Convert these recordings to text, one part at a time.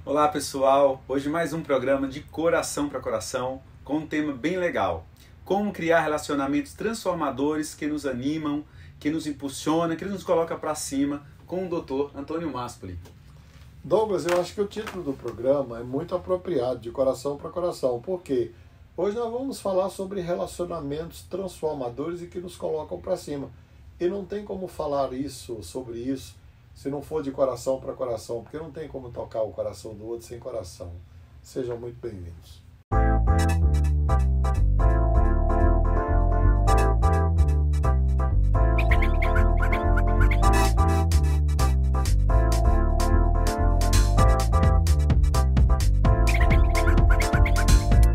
Olá pessoal, hoje mais um programa de coração para coração com um tema bem legal. Como criar relacionamentos transformadores que nos animam, que nos impulsionam, que nos coloca para cima com o Dr. Antônio Maspoli. Douglas, eu acho que o título do programa é muito apropriado, de coração para coração, porque hoje nós vamos falar sobre relacionamentos transformadores e que nos colocam para cima. E não tem como falar sobre isso, se não for de coração para coração, porque não tem como tocar o coração do outro sem coração. Sejam muito bem-vindos.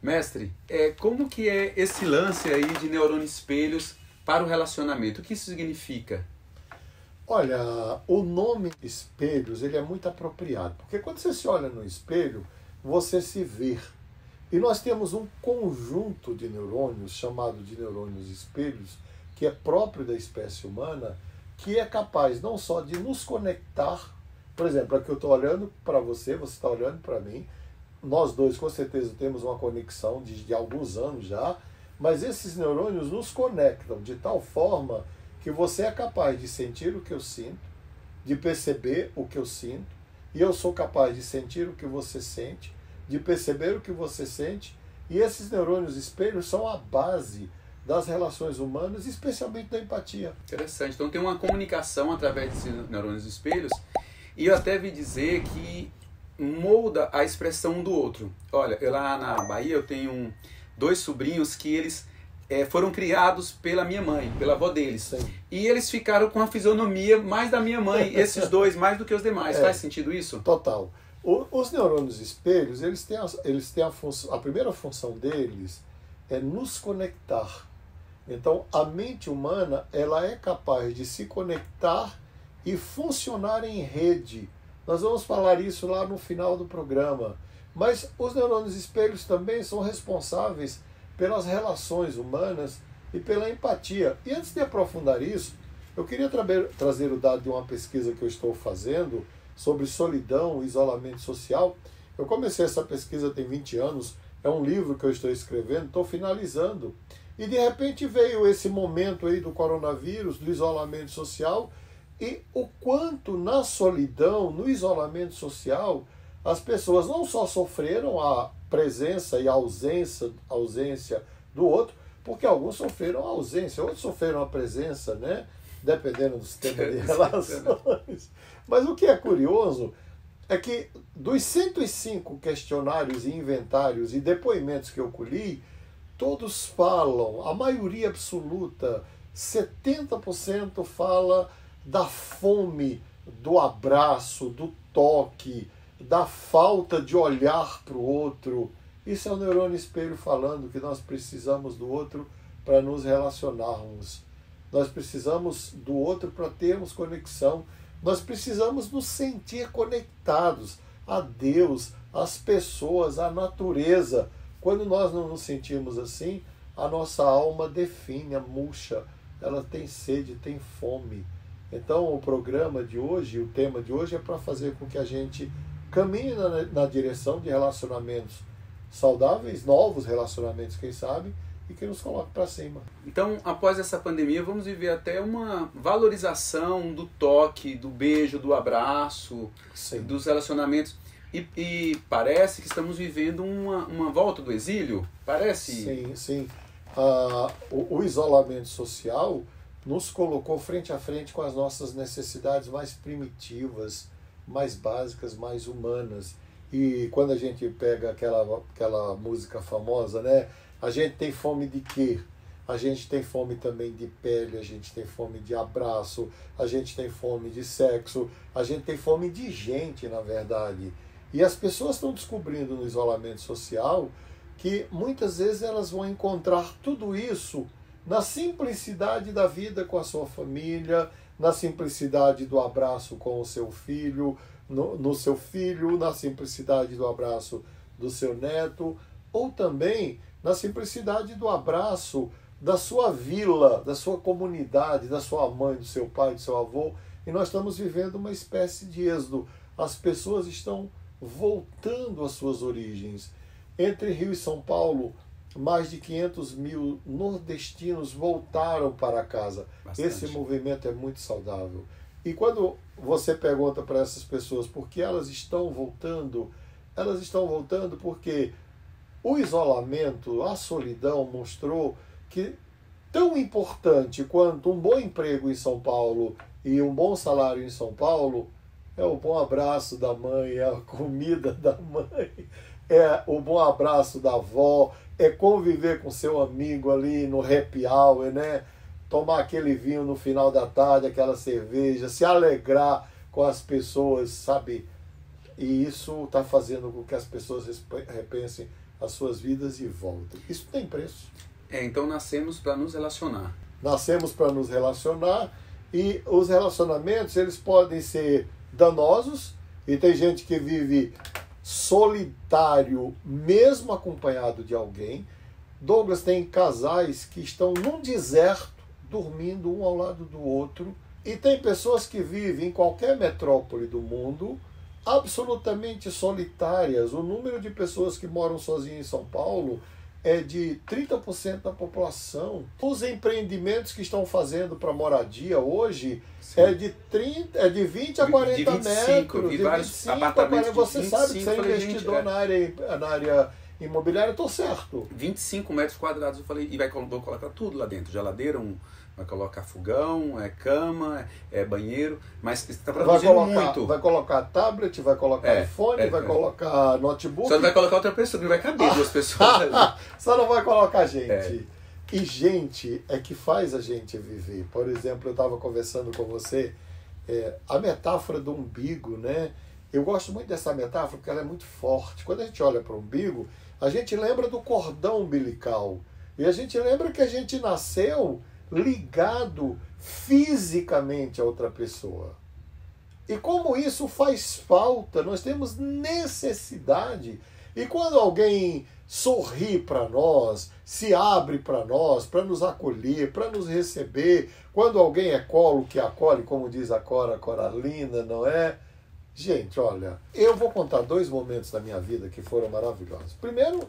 Mestre, como que é esse lance aí de neurônio espelhos para o relacionamento? O que isso significa? Olha, o nome espelhos, ele é muito apropriado, porque quando você se olha no espelho, você se vê. E nós temos um conjunto de neurônios, chamado de neurônios espelhos, que é próprio da espécie humana, que é capaz não só de nos conectar, por exemplo, aqui eu estou olhando para você, você está olhando para mim, nós dois com certeza temos uma conexão de alguns anos já, mas esses neurônios nos conectam de tal forma que você é capaz de sentir o que eu sinto, de perceber o que eu sinto, e eu sou capaz de sentir o que você sente, de perceber o que você sente, e esses neurônios espelhos são a base das relações humanas, especialmente da empatia. Interessante. Então tem uma comunicação através desses neurônios espelhos, e eu até vi dizer que molda a expressão do outro. Olha, eu lá na Bahia eu tenho dois sobrinhos que eles foram criados pela minha mãe, pela avó deles. Sim. E eles ficaram com a fisionomia mais da minha mãe, esses dois, mais do que os demais. Faz sentido isso? Total. Os neurônios espelhos, eles têm a primeira função deles é nos conectar. Então, a mente humana, ela é capaz de se conectar e funcionar em rede. Nós vamos falar isso lá no final do programa. Mas os neurônios espelhos também são responsáveis pelas relações humanas e pela empatia. E antes de aprofundar isso, eu queria trazer o dado de uma pesquisa que eu estou fazendo sobre solidão e isolamento social. Eu comecei essa pesquisa tem 20 anos, é um livro que eu estou escrevendo, estou finalizando. E de repente veio esse momento aí do coronavírus, do isolamento social, e o quanto na solidão, no isolamento social, as pessoas não só sofreram a presença e a ausência do outro, porque alguns sofreram a ausência, outros sofreram a presença, né? Dependendo do sistema de relações. Mas o que é curioso é que dos 105 questionários e inventários e depoimentos que eu colhi, todos falam, a maioria absoluta, 70% fala da fome, do abraço, do toque, da falta de olhar para o outro. Isso é o neurônio espelho falando que nós precisamos do outro para nos relacionarmos. Nós precisamos do outro para termos conexão. Nós precisamos nos sentir conectados a Deus, às pessoas, à natureza. Quando nós não nos sentimos assim, a nossa alma definha, murcha, ela tem sede, tem fome. Então o programa de hoje, o tema de hoje é para fazer com que a gente caminhe na direção de relacionamentos saudáveis, novos relacionamentos, quem sabe, e que nos coloque para cima. Então, após essa pandemia, vamos viver até uma valorização do toque, do beijo, do abraço, Sim. dos relacionamentos. E parece que estamos vivendo uma volta do exílio, parece? Sim, sim. O isolamento social nos colocou frente a frente com as nossas necessidades mais primitivas, mais básicas, mais humanas. E quando a gente pega aquela música famosa, né? A gente tem fome de quê? A gente tem fome também de pele, a gente tem fome de abraço, a gente tem fome de sexo, a gente tem fome de gente, na verdade. E as pessoas estão descobrindo no isolamento social que muitas vezes elas vão encontrar tudo isso na simplicidade da vida com a sua família, na simplicidade do abraço com o seu filho, no seu filho, na simplicidade do abraço do seu neto, ou também na simplicidade do abraço da sua vila, da sua comunidade, da sua mãe, do seu pai, do seu avô. E nós estamos vivendo uma espécie de êxodo. As pessoas estão voltando às suas origens. Entre Rio e São Paulo, mais de 500 mil nordestinos voltaram para casa. Bastante. Esse movimento é muito saudável. E quando você pergunta para essas pessoas por que elas estão voltando porque o isolamento, a solidão mostrou que tão importante quanto um bom emprego em São Paulo e um bom salário em São Paulo é o bom abraço da mãe, é a comida da mãe, é o bom abraço da avó, é conviver com seu amigo ali no happy hour, né? Tomar aquele vinho no final da tarde, aquela cerveja, se alegrar com as pessoas, sabe? E isso está fazendo com que as pessoas repensem as suas vidas e voltem. Isso tem preço. Então nascemos para nos relacionar. Nascemos para nos relacionar e os relacionamentos eles podem ser danosos e tem gente que vive solitário mesmo acompanhado de alguém. Douglas, tem casais que estão num deserto dormindo um ao lado do outro e tem pessoas que vivem em qualquer metrópole do mundo absolutamente solitárias. O número de pessoas que moram sozinhas em São Paulo é de 30% da população. Os empreendimentos que estão fazendo para moradia hoje é de 20 a 40 de 25, metros. vi De vários 25 apartamentos a 40. Você de 25, sabe que você é falei, investidor gente, na área imobiliária, estou certo. 25 metros quadrados, eu falei, e vou colocar tudo lá dentro, geladeira, vai colocar fogão, cama, banheiro, mas você está produzindo muito. Vai colocar tablet, vai colocar iPhone, vai colocar notebook. Só não vai colocar outra pessoa, não vai caber duas pessoas ali. Só não vai colocar gente. E gente é que faz a gente viver. Por exemplo, eu estava conversando com você, a metáfora do umbigo, né? Eu gosto muito dessa metáfora porque ela é muito forte. Quando a gente olha para o umbigo, a gente lembra do cordão umbilical. E a gente lembra que a gente nasceu ligado fisicamente a outra pessoa. E como isso faz falta, nós temos necessidade. E quando alguém sorri para nós, se abre para nós, para nos acolher, para nos receber, quando alguém é colo que acolhe, como diz a Coralina, não é? Gente, olha, eu vou contar 2 momentos da minha vida que foram maravilhosos. Primeiro,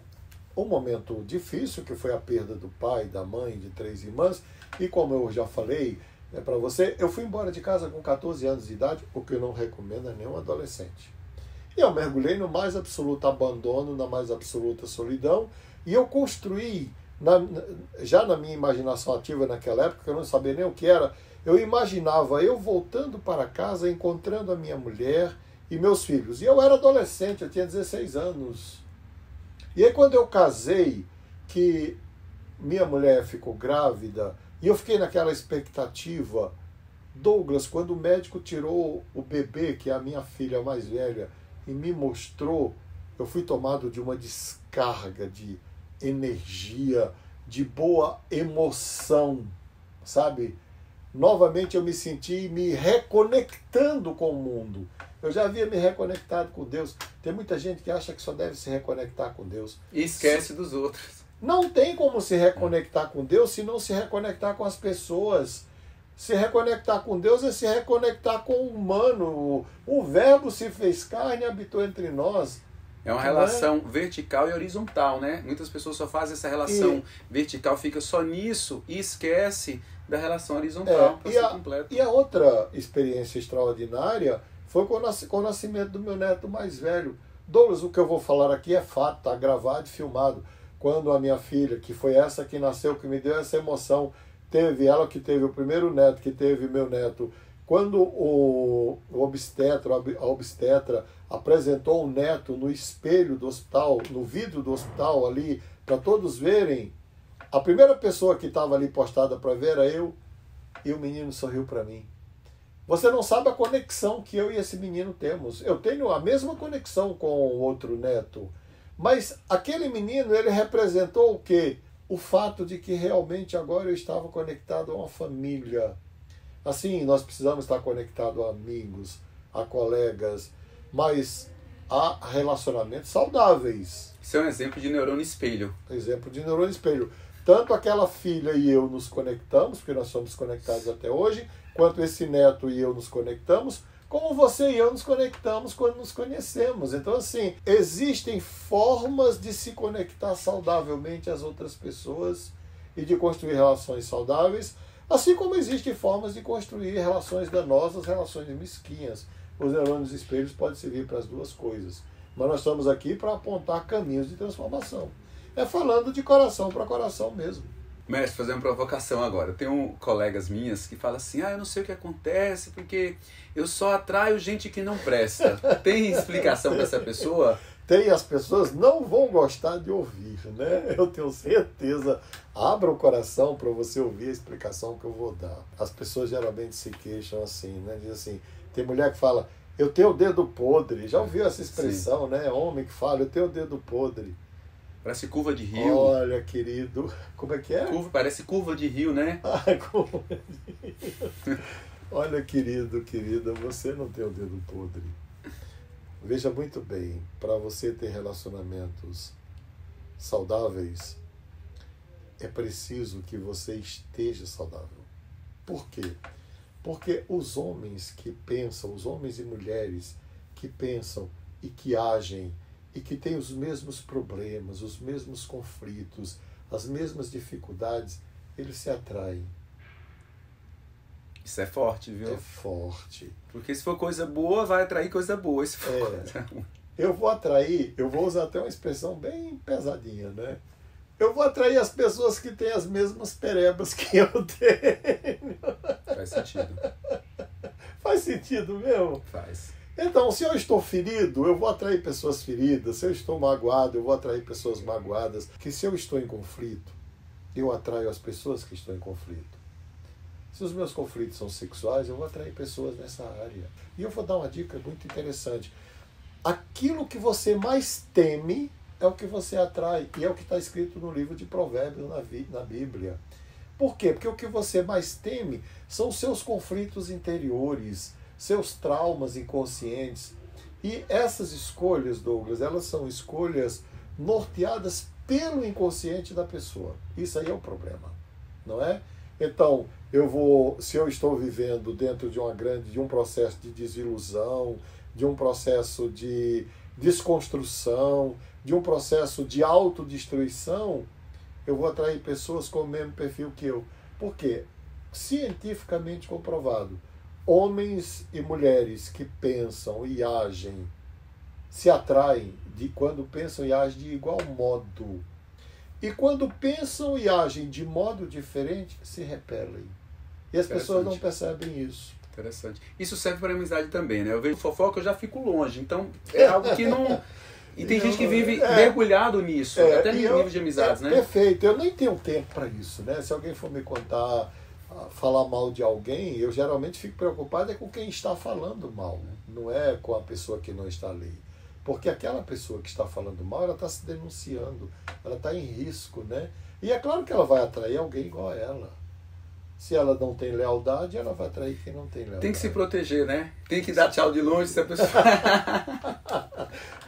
um momento difícil, que foi a perda do pai, da mãe, de 3 irmãs. E como eu já falei para você, eu fui embora de casa com 14 anos de idade, o que eu não recomendo a nenhum adolescente. E eu mergulhei no mais absoluto abandono, na mais absoluta solidão, e eu construí, já na minha imaginação ativa naquela época, que eu não sabia nem o que era, eu imaginava eu voltando para casa, encontrando a minha mulher e meus filhos. E eu era adolescente, eu tinha 16 anos. E aí quando eu casei, que minha mulher ficou grávida, e eu fiquei naquela expectativa, Douglas, quando o médico tirou o bebê, que é a minha filha mais velha, e me mostrou, eu fui tomado de uma descarga de energia, de boa emoção, sabe? Novamente eu me senti me reconectando com o mundo. Eu já havia me reconectado com Deus. Tem muita gente que acha que só deve se reconectar com Deus. E esquece dos outros. Não tem como se reconectar com Deus se não se reconectar com as pessoas. Se reconectar com Deus é se reconectar com o humano. O Verbo se fez carne e habitou entre nós. É uma relação vertical e horizontal, né? Muitas pessoas só fazem essa relação vertical, fica só nisso e esquece da relação horizontal para ser completo. E a outra experiência extraordinária foi com o nascimento do meu neto mais velho. Douglas, o que eu vou falar aqui é fato, está gravado e filmado. Quando a minha filha, que foi essa que nasceu, que me deu essa emoção, ela que teve o primeiro neto, que teve meu neto, quando a obstetra apresentou o neto no espelho do hospital, no vidro do hospital ali, para todos verem, a primeira pessoa que estava ali postada para ver era eu, e o menino sorriu para mim. Você não sabe a conexão que eu e esse menino temos. Eu tenho a mesma conexão com o outro neto, mas aquele menino, ele representou o quê? O fato de que realmente agora eu estava conectado a uma família. Assim, nós precisamos estar conectados a amigos, a colegas, mas a relacionamentos saudáveis. Isso é um exemplo de neurônio espelho. Exemplo de neurônio espelho. Tanto aquela filha e eu nos conectamos, porque nós somos conectados até hoje, quanto esse neto e eu nos conectamos, como você e eu nos conectamos quando nos conhecemos. Então, assim, existem formas de se conectar saudavelmente às outras pessoas e de construir relações saudáveis, assim como existem formas de construir relações danosas, relações mesquinhas. Os neurônios espelhos podem servir para as duas coisas. Mas nós estamos aqui para apontar caminhos de transformação. É falando de coração para coração mesmo. Mestre, fazer uma provocação agora. Eu tenho colegas minhas que falam assim, eu não sei o que acontece, porque eu só atraio gente que não presta. Tem explicação para essa pessoa? Tem, as pessoas não vão gostar de ouvir, né? Eu tenho certeza. Abra o coração para você ouvir a explicação que eu vou dar. As pessoas geralmente se queixam assim, né? Diz assim, tem mulher que fala, eu tenho o dedo podre. Já ouviu essa expressão, né? Homem que fala, eu tenho o dedo podre. Parece curva de rio. Olha, querido, como é que é? Parece curva de rio, né? Curva de rio. Olha, querida, você não tem o dedo podre. Veja muito bem, para você ter relacionamentos saudáveis, é preciso que você esteja saudável. Por quê? Porque os homens que pensam, os homens e mulheres que pensam e que agem e que têm os mesmos problemas, os mesmos conflitos, as mesmas dificuldades, eles se atraem. Isso é forte, viu? É forte. Porque se for coisa boa, vai atrair coisa boa. Se for coisa ruim. Eu vou atrair, eu vou usar até uma expressão bem pesadinha, né? Eu vou atrair as pessoas que têm as mesmas perebas que eu tenho. Faz sentido. Faz sentido mesmo? Faz. Então, se eu estou ferido, eu vou atrair pessoas feridas. Se eu estou magoado, eu vou atrair pessoas magoadas. Que se eu estou em conflito, eu atraio as pessoas que estão em conflito. Se os meus conflitos são sexuais, eu vou atrair pessoas nessa área. E eu vou dar uma dica muito interessante. Aquilo que você mais teme é o que você atrai. E é o que está escrito no livro de Provérbios na Bíblia. Por quê? Porque o que você mais teme são os seus conflitos interiores, seus traumas inconscientes. E essas escolhas, Douglas, elas são escolhas norteadas pelo inconsciente da pessoa. Isso aí é o problema, não é? Então, se eu estou vivendo dentro de um processo de desilusão, de um processo de desconstrução, de um processo de autodestruição, eu vou atrair pessoas com o mesmo perfil que eu. Por quê? Cientificamente comprovado. Homens e mulheres que pensam e agem se atraem quando pensam e agem de igual modo. E quando pensam e agem de modo diferente, se repelem. E as pessoas não percebem isso. Interessante. Isso serve para a amizade também, né? Eu vejo fofoca, eu já fico longe. Então, é algo que não... E tem gente que vive mergulhado nisso, até no nível de amizades, né? Perfeito. Eu nem tenho tempo para isso, né? Se alguém for me contar, falar mal de alguém, eu geralmente fico preocupado com quem está falando mal. Não é com a pessoa que não está ali. Porque aquela pessoa que está falando mal, ela está se denunciando, ela está em risco, né? E é claro que ela vai atrair alguém igual a ela. Se ela não tem lealdade, ela vai atrair quem não tem lealdade. Tem que se proteger, né? Tem que dar tchau de longe se a pessoa...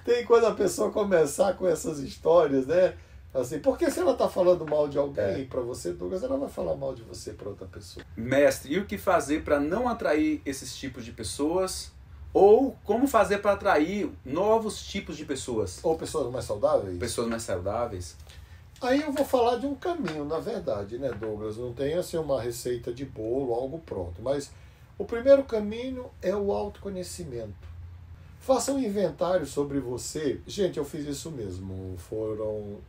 Tem quando a pessoa começar com essas histórias, né? Assim, porque se ela está falando mal de alguém para você, Douglas, ela vai falar mal de você para outra pessoa. Mestre, e o que fazer para não atrair esses tipos de pessoas? Ou como fazer para atrair novos tipos de pessoas? Ou pessoas mais saudáveis? Pessoas mais saudáveis. Aí eu vou falar de um caminho, na verdade, né, Douglas? Não tem assim uma receita de bolo, algo pronto. Mas o primeiro caminho é o autoconhecimento. Faça um inventário sobre você. Gente, eu fiz isso mesmo.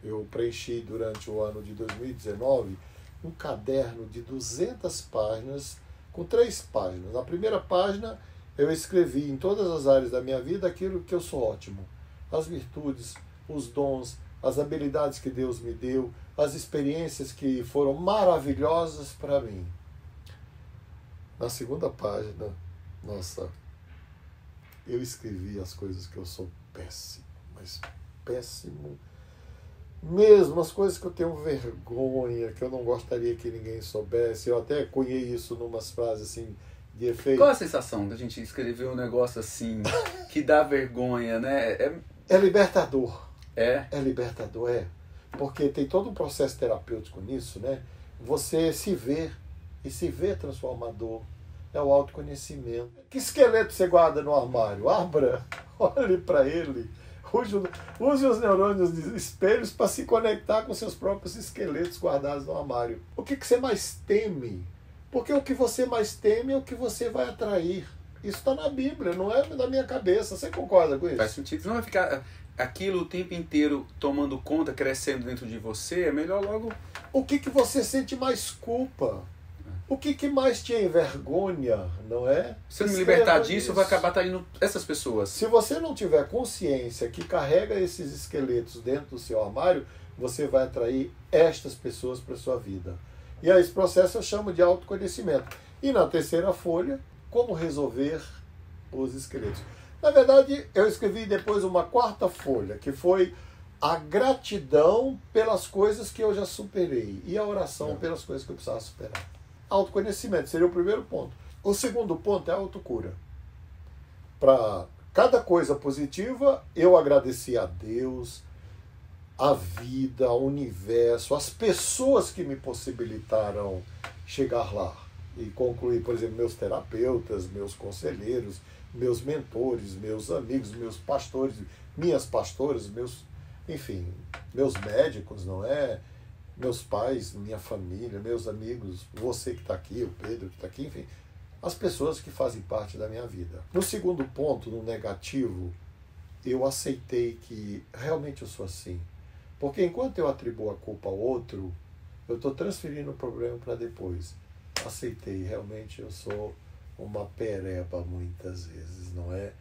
Eu preenchi durante o ano de 2019 um caderno de 200 páginas, com 3 páginas. Na primeira página, eu escrevi em todas as áreas da minha vida aquilo que eu sou ótimo. As virtudes, os dons, as habilidades que Deus me deu, as experiências que foram maravilhosas para mim. Na segunda página, nossa, eu escrevi as coisas que eu sou péssimo, mas péssimo mesmo, as coisas que eu tenho vergonha, que eu não gostaria que ninguém soubesse. Eu até cunhei isso numas frases assim de efeito. Qual a sensação da gente escrever um negócio assim, que dá vergonha, né? É libertador. É libertador, porque tem todo um processo terapêutico nisso, né? Você se vê, e se vê transformador. é o autoconhecimento. Que esqueleto você guarda no armário? Abra, olhe para ele. Use os neurônios de espelhos para se conectar com seus próprios esqueletos guardados no armário. O que você mais teme? Porque o que você mais teme é o que você vai atrair. Isso está na Bíblia, não é da minha cabeça. Você concorda com isso? Faz sentido. Não vai ficar aquilo o tempo inteiro tomando conta, crescendo dentro de você. É melhor logo... O que você sente mais culpa? O que mais te envergonha, não é? Se eu me libertar disso, eu vou acabar traindo essas pessoas. Se você não tiver consciência que carrega esses esqueletos dentro do seu armário, você vai atrair estas pessoas para a sua vida. E aí esse processo eu chamo de autoconhecimento. E na terceira folha, como resolver os esqueletos. Na verdade, eu escrevi depois uma quarta folha, que foi a gratidão pelas coisas que eu já superei e a oração pelas coisas que eu precisava superar. Autoconhecimento seria o primeiro ponto. O segundo ponto é a autocura. Para cada coisa positiva, eu agradeci a Deus, a vida, ao universo, as pessoas que me possibilitaram chegar lá e concluir, por exemplo, meus terapeutas, meus conselheiros, meus mentores, meus amigos, meus pastores, minhas pastoras, enfim, meus médicos, não é? Meus pais, minha família, meus amigos, você que está aqui, o Pedro que está aqui, enfim, as pessoas que fazem parte da minha vida. No segundo ponto, no negativo, eu aceitei que realmente eu sou assim. Porque enquanto eu atribuo a culpa ao outro, eu estou transferindo o problema para depois. Aceitei, realmente eu sou uma pereba muitas vezes, não é?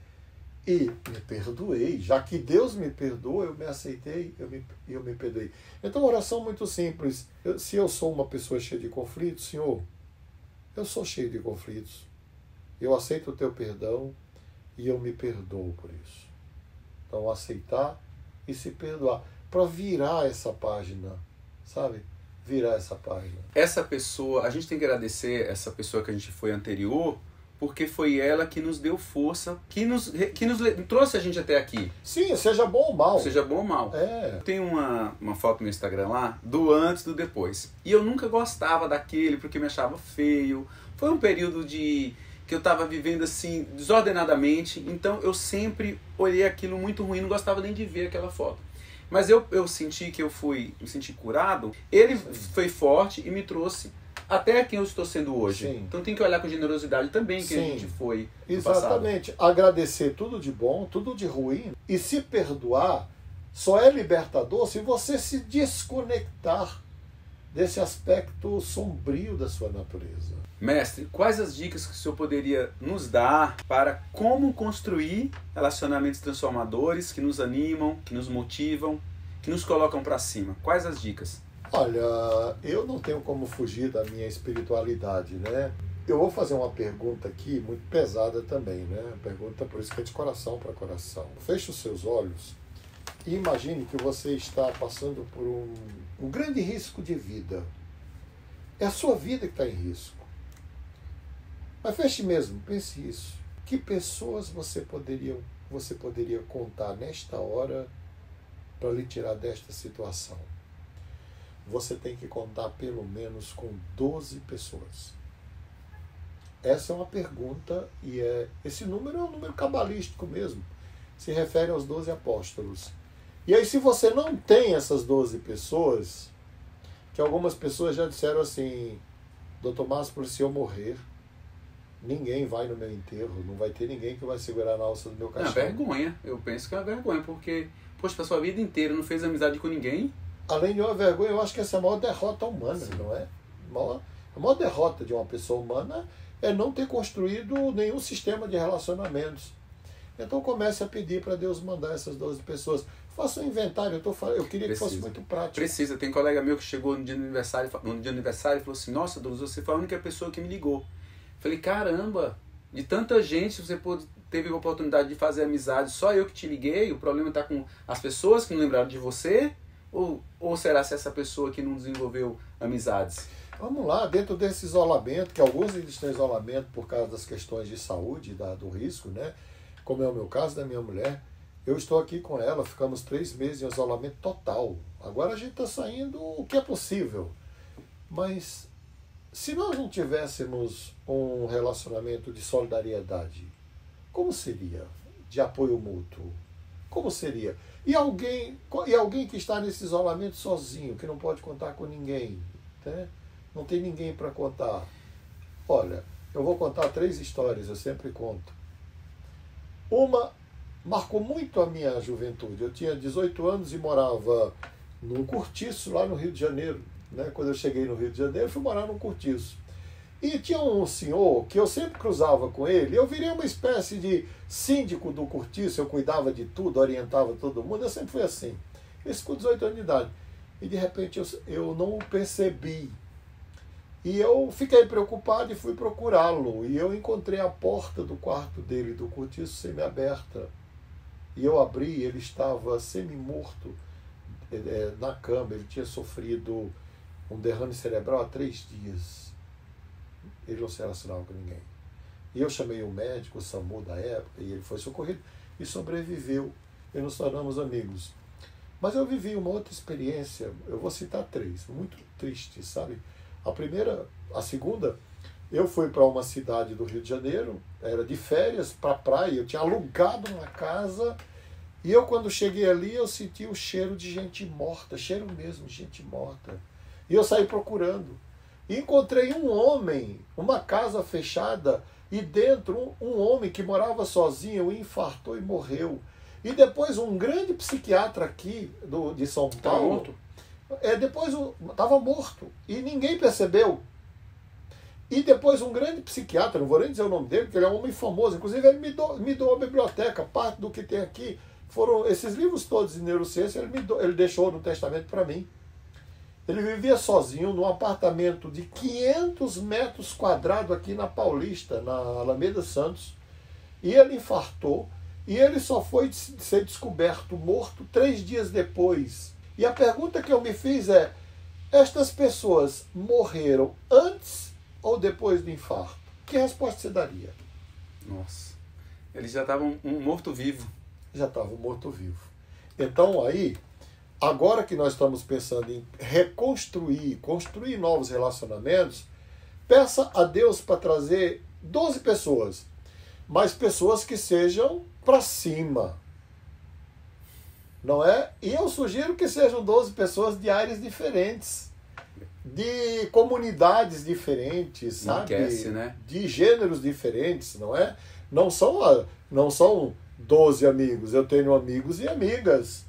E me perdoei, já que Deus me perdoa, eu me aceitei, eu me perdoei. Então, oração muito simples. Se eu sou uma pessoa cheia de conflitos, Senhor, eu sou cheio de conflitos. Eu aceito o teu perdão e eu me perdoo por isso. Então, aceitar e se perdoar. Para virar essa página, sabe? Virar essa página. Essa pessoa, a gente tem que agradecer essa pessoa que a gente foi anterior, porque foi ela que nos deu força, que nos trouxe a gente até aqui. Sim, seja bom ou mal. Seja bom ou mal. É. Tem uma foto no Instagram lá, do antes e do depois. E eu nunca gostava daquele, porque me achava feio. Foi um período que eu estava vivendo assim, desordenadamente. Então eu sempre olhei aquilo muito ruim, não gostava nem de ver aquela foto. Mas eu senti que me senti curado. Ele foi forte e me trouxe até quem eu estou sendo hoje. Sim. Então tem que olhar com generosidade também quem a gente foi no Exatamente. passado. Agradecer tudo de bom, tudo de ruim. E se perdoar só é libertador se você se desconectar desse aspecto sombrio da sua natureza. Mestre, quais as dicas que o senhor poderia nos dar para como construir relacionamentos transformadores que nos animam, que nos motivam, que nos colocam para cima? Quais as dicas? Olha, eu não tenho como fugir da minha espiritualidade, né? Eu vou fazer uma pergunta aqui muito pesada também, né? Pergunta, por isso que é de coração para coração. Feche os seus olhos e imagine que você está passando por um grande risco de vida. É a sua vida que está em risco. Mas feche mesmo, pense isso. Que pessoas você poderia contar nesta hora para lhe tirar desta situação? Você tem que contar pelo menos com 12 pessoas. Essa é uma pergunta e esse número é um número cabalístico mesmo. Se refere aos 12 apóstolos. E aí, se você não tem essas 12 pessoas, que algumas pessoas já disseram assim, Dr. Márcio, se eu morrer, ninguém vai no meu enterro, não vai ter ninguém que vai segurar na alça do meu caixão. É uma vergonha, eu penso que é uma vergonha, porque, poxa, pra sua vida inteira não fez amizade com ninguém. Além de uma vergonha, eu acho que essa é a maior derrota humana, não é? A maior derrota de uma pessoa humana é não ter construído nenhum sistema de relacionamentos. Então comece a pedir para Deus mandar essas 12 pessoas. Faça um inventário, eu queria que fosse muito prático. Precisa, tem um colega meu que chegou no dia do aniversário e falou assim, nossa, Douglas, você foi a única pessoa que me ligou. Falei, caramba, de tanta gente você teve a oportunidade de fazer amizade, só eu que te liguei, o problema está com as pessoas que não lembraram de você? Ou será se essa pessoa que não desenvolveu amizades? Vamos lá, dentro desse isolamento, que alguns estão em isolamento por causa das questões de saúde, do risco, né? Como é o meu caso da minha mulher, eu estou aqui com ela, ficamos 3 meses em isolamento total. Agora a gente está saindo o que é possível. Mas se nós não tivéssemos um relacionamento de solidariedade, como seria? De apoio mútuo? Como seria? E alguém que está nesse isolamento sozinho, que não pode contar com ninguém, né? Não tem ninguém para contar. Olha, eu vou contar 3 histórias, eu sempre conto. Uma marcou muito a minha juventude. Eu tinha 18 anos e morava num cortiço lá no Rio de Janeiro. Né? Quando eu cheguei no Rio de Janeiro, eu fui morar num cortiço. E tinha um senhor que eu sempre cruzava com ele. Eu virei uma espécie de síndico do cortiço. Eu cuidava de tudo, orientava todo mundo. Eu sempre fui assim. Isso com 18 anos de idade. E de repente eu não o percebi. E eu fiquei preocupado e fui procurá-lo. E eu encontrei a porta do quarto dele, do cortiço, semi-aberta. E eu abri, ele estava semi-morto na cama. Ele tinha sofrido um derrame cerebral há 3 dias. Ele não se relacionava com ninguém. E eu chamei o médico, o SAMU da época, e ele foi socorrido e sobreviveu. E nos tornamos amigos. Mas eu vivi uma outra experiência, eu vou citar 3, muito triste, sabe? A segunda, eu fui para uma cidade do Rio de Janeiro, era de férias para a praia, eu tinha alugado uma casa, e eu quando cheguei ali, eu senti o cheiro de gente morta, cheiro mesmo de gente morta. E eu saí procurando. E encontrei um homem, uma casa fechada, e dentro um homem que morava sozinho, infartou e morreu. E depois um grande psiquiatra aqui de São Paulo... depois estava morto e ninguém percebeu. E depois um grande psiquiatra, não vou nem dizer o nome dele, porque ele é um homem famoso, inclusive ele me doou a biblioteca, parte do que tem aqui foram esses livros todos de neurociência, ele deixou no testamento para mim. Ele vivia sozinho num apartamento de 500 metros quadrados aqui na Paulista, na Alameda Santos, e ele infartou, e ele só foi ser descoberto morto 3 dias depois. E a pergunta que eu me fiz é, estas pessoas morreram antes ou depois do infarto? Que resposta você daria? Nossa, eles já estavam um morto-vivo. Já estavam morto-vivo. Então aí, agora que nós estamos pensando em construir novos relacionamentos, peça a Deus para trazer 12 pessoas, mas pessoas que sejam para cima. Não é? E eu sugiro que sejam 12 pessoas de áreas diferentes, de comunidades diferentes, sabe? Enriquece, né? De gêneros diferentes, não é? Não são 12 amigos, eu tenho amigos e amigas.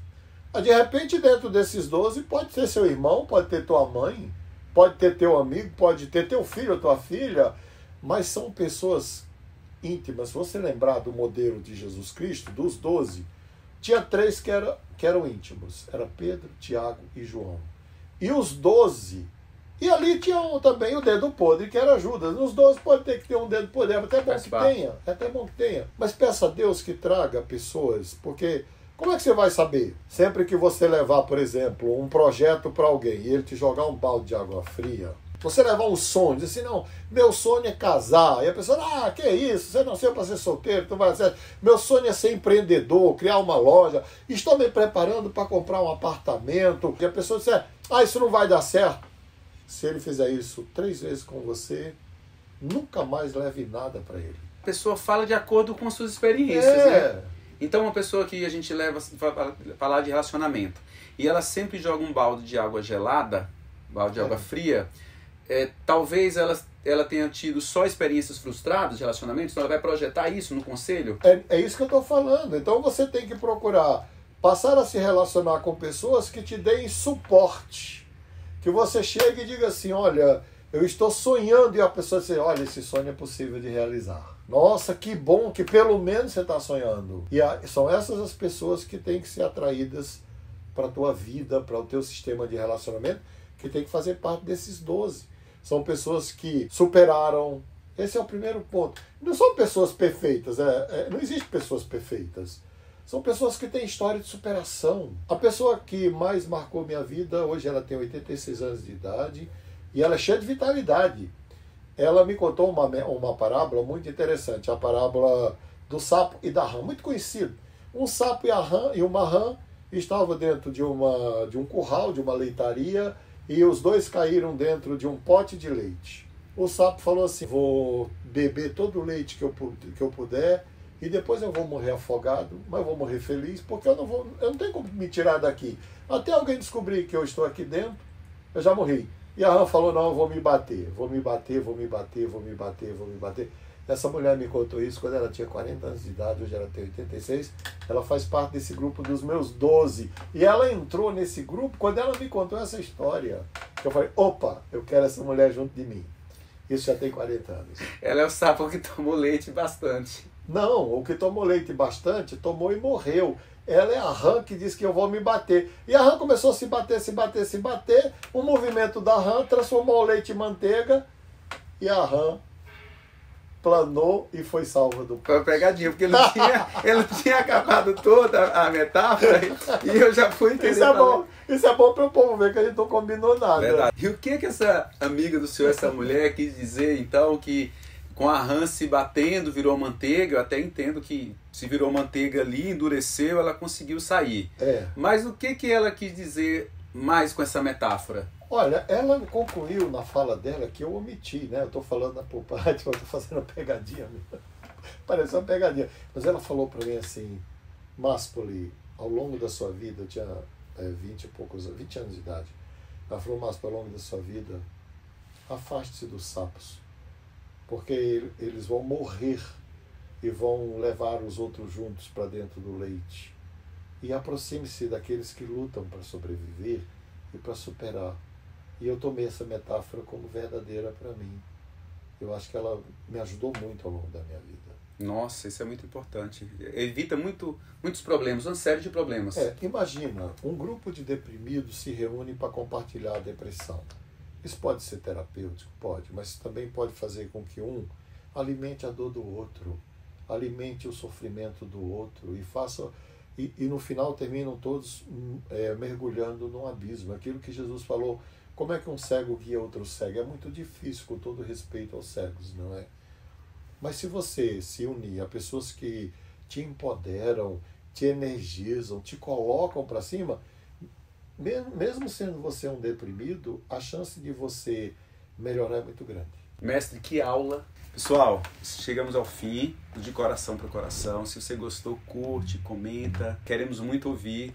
De repente, dentro desses 12, pode ter seu irmão, pode ter tua mãe, pode ter teu amigo, pode ter teu filho ou tua filha, mas são pessoas íntimas. Se você lembrar do modelo de Jesus Cristo, dos 12, tinha 3 que eram íntimos. Era Pedro, Tiago e João. E os 12... E ali tinha também o dedo podre, que era Judas. Nos 12 pode ter que ter um dedo podre. É até bom que tenha. Mas peça a Deus que traga pessoas, porque como é que você vai saber? Sempre que você levar, por exemplo, um projeto para alguém e ele te jogar um balde de água fria, você levar um sonho, dizer assim, não, meu sonho é casar. E a pessoa, que é isso? Você nasceu para ser solteiro, tu vai ser... Meu sonho é ser empreendedor, criar uma loja. Estou me preparando para comprar um apartamento. E a pessoa disser, isso não vai dar certo. Se ele fizer isso 3 vezes com você, nunca mais leve nada para ele. A pessoa fala de acordo com as suas experiências, né? Então uma pessoa que a gente leva para falar de relacionamento, e ela sempre joga um balde de água gelada, balde de água fria, talvez ela tenha tido só experiências frustradas de relacionamentos, então ela vai projetar isso no conselho? É isso que eu estou falando. Então você tem que procurar passar a se relacionar com pessoas que te deem suporte. Que você chegue e diga assim, olha, eu estou sonhando, e a pessoa diz, olha, esse sonho é possível de realizar. Nossa, que bom que pelo menos você está sonhando. E são essas as pessoas que têm que ser atraídas para a tua vida, para o teu sistema de relacionamento, que tem que fazer parte desses 12. São pessoas que superaram. Esse é o primeiro ponto. Não são pessoas perfeitas, não existe pessoas perfeitas. São pessoas que têm história de superação. A pessoa que mais marcou minha vida, hoje ela tem 86 anos de idade, e ela é cheia de vitalidade. Ela me contou uma parábola muito interessante, a parábola do sapo e da rã, muito conhecido. Um sapo e uma rã estavam dentro de um curral, de uma leitaria, e os dois caíram dentro de um pote de leite. O sapo falou assim, vou beber todo o leite que eu puder e depois eu vou morrer afogado, mas eu vou morrer feliz, porque eu não tenho como me tirar daqui. Até alguém descobrir que eu estou aqui dentro, eu já morri. E a rã falou, não, eu vou me bater, vou me bater, vou me bater, vou me bater, vou me bater. Essa mulher me contou isso quando ela tinha 40 anos de idade, hoje ela tem 86. Ela faz parte desse grupo dos meus 12. E ela entrou nesse grupo quando ela me contou essa história. Eu falei, opa, eu quero essa mulher junto de mim. Isso já tem 40 anos. Ela é o sapo que tomou leite bastante. Não, o que tomou leite bastante, tomou e morreu. Ela é a rã que diz que eu vou me bater. E a rã começou a se bater, se bater, se bater. O movimento da rã transformou o leite em manteiga. E a rã planou e foi salva do Foi uma pegadinha, porque ele não tinha acabado toda a metáfora e eu já fui entender. Isso é bom para o povo ver que a gente não combinou nada. Verdade. E o que essa amiga do senhor, essa mulher, quis dizer, então, que com a rã se batendo virou manteiga? Eu até entendo que se virou manteiga ali, endureceu, ela conseguiu sair. Mas o que ela quis dizer mais com essa metáfora? Olha, ela concluiu na fala dela que eu omiti, né? Eu estou falando na por parte, eu estou fazendo uma pegadinha. Parece uma pegadinha. Mas ela falou para mim assim, Máspoli, ao longo da sua vida, eu tinha 20 anos de idade. Ela falou, Máspoli, ao longo da sua vida, afaste-se dos sapos, porque eles vão morrer e vão levar os outros juntos para dentro do leite. E aproxime-se daqueles que lutam para sobreviver e para superar. E eu tomei essa metáfora como verdadeira para mim. Eu acho que ela me ajudou muito ao longo da minha vida. Nossa, isso é muito importante. Evita muitos problemas, uma série de problemas. Imagina, um grupo de deprimidos se reúne para compartilhar a depressão. Isso pode ser terapêutico? Pode, mas também pode fazer com que um alimente a dor do outro, alimente o sofrimento do outro e faça... E no final terminam todos mergulhando num abismo. Aquilo que Jesus falou, como é que um cego guia outro cego? É muito difícil, com todo respeito aos cegos, não é? Mas se você se unir a pessoas que te empoderam, te energizam, te colocam para cima, mesmo sendo você um deprimido, a chance de você melhorar é muito grande. Mestre, que aula! Pessoal, chegamos ao fim, de coração para coração. Se você gostou, curte, comenta. Queremos muito ouvir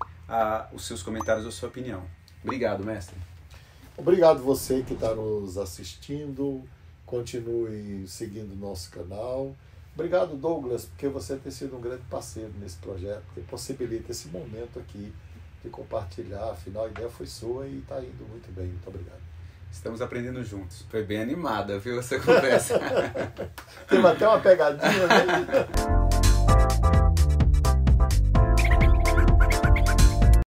os seus comentários, a sua opinião. Obrigado, mestre. Obrigado você que está nos assistindo. Continue seguindo o nosso canal. Obrigado, Douglas, porque você tem sido um grande parceiro nesse projeto, que possibilita esse momento aqui de compartilhar. Afinal, a ideia foi sua e está indo muito bem. Muito obrigado. Estamos aprendendo juntos. Foi bem animada, viu, essa conversa. Tem até uma pegadinha, né?